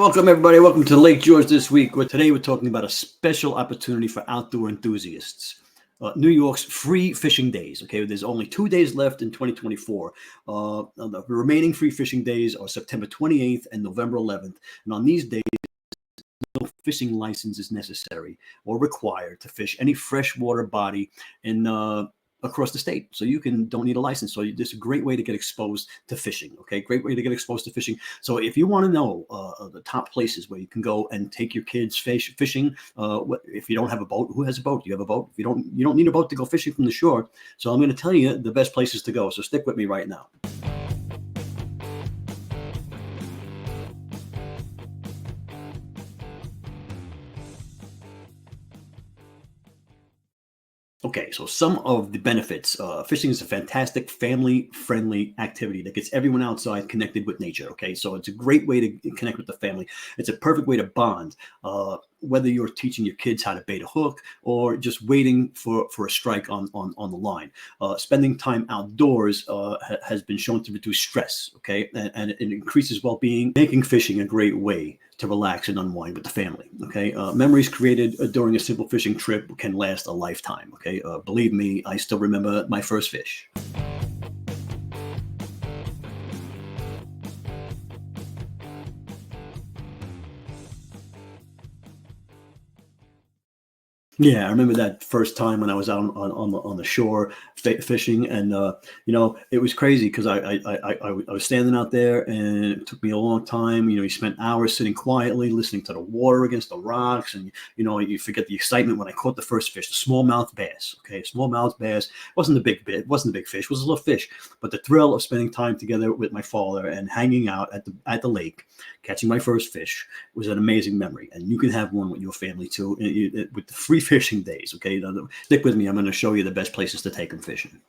welcome everybody. Welcome to Lake George this week. Today we're talking about a special opportunity for outdoor enthusiasts. New York's free fishing days. Okay, there's only 2 days left in 2024. The remaining free fishing days are September 28th and November 11th. And on these days, no fishing license is necessary or required to fish any freshwater body in across the state. So don't need a license. So this is a great way to get exposed to fishing. Okay, great way to get exposed to fishing. So if you want to know the top places where you can go and take your kids fishing, if you don't have a boat, who has a boat? Do you have a boat? If you don't need a boat to go fishing from the shore. So I'm going to tell you the best places to go. So stick with me right now. Okay, so some of the benefits. Fishing is a fantastic family-friendly activity that gets everyone outside connected with nature. Okay, so it's a great way to connect with the family. It's a perfect way to bond. Whether you're teaching your kids how to bait a hook or just waiting for a strike on the line. Spending time outdoors has been shown to reduce stress, okay, and it increases well-being, making fishing a great way to relax and unwind with the family, okay? Memories created during a simple fishing trip can last a lifetime, okay? Believe me, I still remember my first fish. Yeah, I remember that first time when I was out on the shore fishing, and it was crazy because I was standing out there, and it took me a long time. You spent hours sitting quietly, listening to the water against the rocks, and you forget the excitement when I caught the first fish, the smallmouth bass. Okay, smallmouth bass wasn't the big bit, it wasn't the big fish, it was a little fish, but the thrill of spending time together with my father and hanging out at the lake, catching my first fish was an amazing memory, and you can have one with your family too, with the free fishing days. Okay, now, stick with me. I'm going to show you the best places to take them fishing.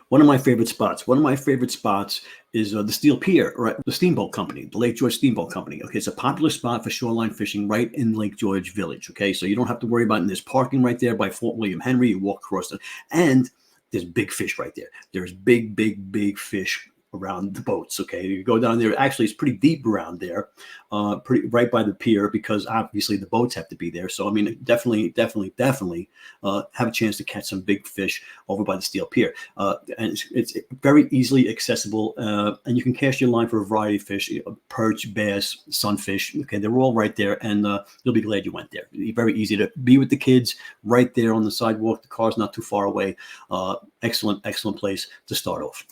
One of my favorite spots is the Steel Pier, right? The steamboat company, the Lake George Steamboat Company. Okay, it's a popular spot for shoreline fishing right in Lake George Village. Okay, so you don't have to worry about it. There's parking right there by Fort William Henry. You walk across it, and there's big fish right there. There's big fish around the boats. Okay, you go down there. Actually, it's pretty deep around there, pretty right by the pier, because obviously the boats have to be there. So I mean, definitely have a chance to catch some big fish over by the Steel Pier. And it's very easily accessible, and you can cast your line for a variety of fish: perch, bass, sunfish. Okay, they're all right there, and you'll be glad you went there. Very easy to be with the kids right there on the sidewalk. The car's not too far away. Excellent place to start off.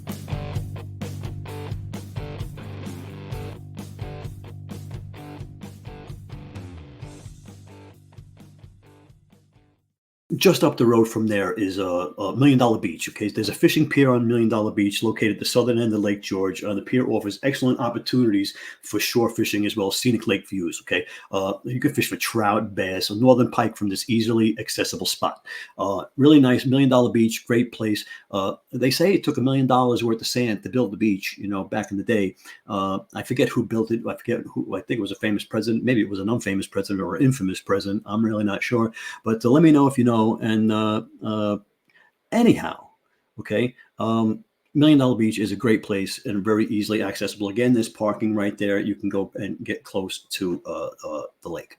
Just up the road from there is a Million Dollar Beach. Okay, there's a fishing pier on Million Dollar Beach located at the southern end of Lake George. The pier offers excellent opportunities for shore fishing as well as scenic lake views. Okay, you can fish for trout, bass, or northern pike from this easily accessible spot. Really nice. Million Dollar Beach, great place. They say it took $1 million worth of sand to build the beach. Back in the day. I forget who built it. I forget who. I think it was a famous president. Maybe it was an unfamous president or an infamous president. I'm really not sure. But let me know if you know. And anyhow, okay, Million Dollar Beach is a great place and very easily accessible. Again, there's parking right there. You can go and get close to the lake.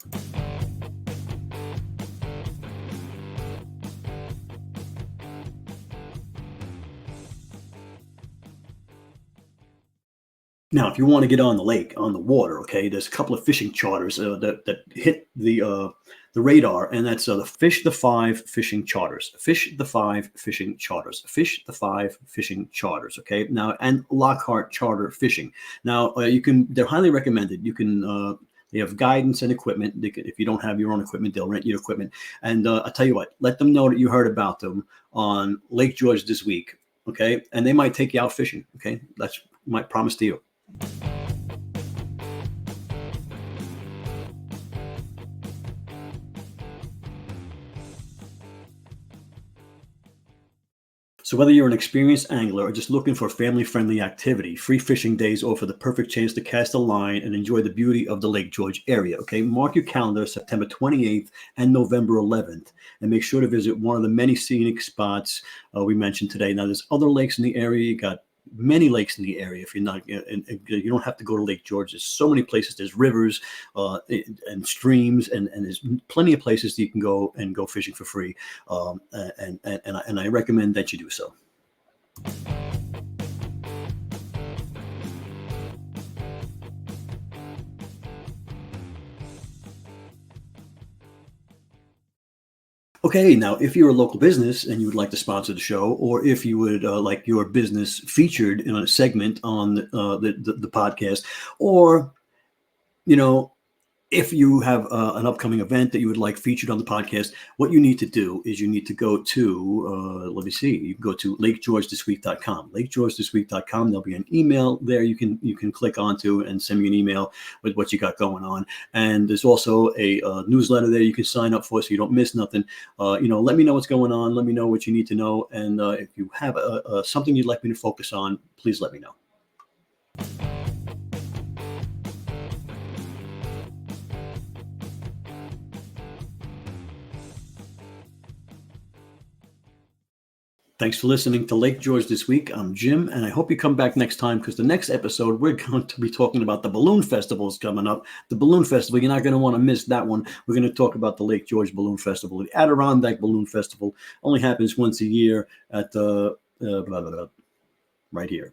Now, if you want to get on the lake, on the water, okay, there's a couple of fishing charters that hit the radar, and that's the Fish the Five fishing charters. Fish the Five fishing charters. Fish the Five fishing charters. Okay, now, and Lockhart Charter Fishing. Now, they're highly recommended. You can. They have guidance and equipment. If you don't have your own equipment, they'll rent your equipment. And I'll tell you what, let them know that you heard about them on Lake George this week. Okay, and they might take you out fishing. Okay, that's my promise to you. So whether you're an experienced angler or just looking for family-friendly activity, free fishing days offer the perfect chance to cast a line and enjoy the beauty of the Lake George area. Okay, mark your calendar, September 28th and November 11th, and make sure to visit one of the many scenic spots we mentioned today. Now, there's other lakes in the area. You got many lakes in the area. If you're not, and you don't have to go to Lake George. There's so many places. There's rivers and streams, and there's plenty of places that you can go fishing for free. And I recommend that you do so. Okay, now if you're a local business and you would like to sponsor the show, or if you would like your business featured in a segment on the podcast, or you know, if you have an upcoming event that you would like featured on the podcast, what you need to do is you need to go to, let me see, you can go to lakegeorgethisweek.com, lakegeorgethisweek.com. There'll be an email there you can click onto and send me an email with what you got going on. And there's also a newsletter there you can sign up for so you don't miss nothing. Let me know what's going on. Let me know what you need to know. And if you have something you'd like me to focus on, please let me know. Thanks for listening to Lake George This Week. I'm Jim, and I hope you come back next time, because the next episode, we're going to be talking about the balloon festivals coming up. The balloon festival, you're not going to want to miss that one. We're going to talk about the Lake George Balloon Festival. The Adirondack Balloon Festival only happens once a year at right here.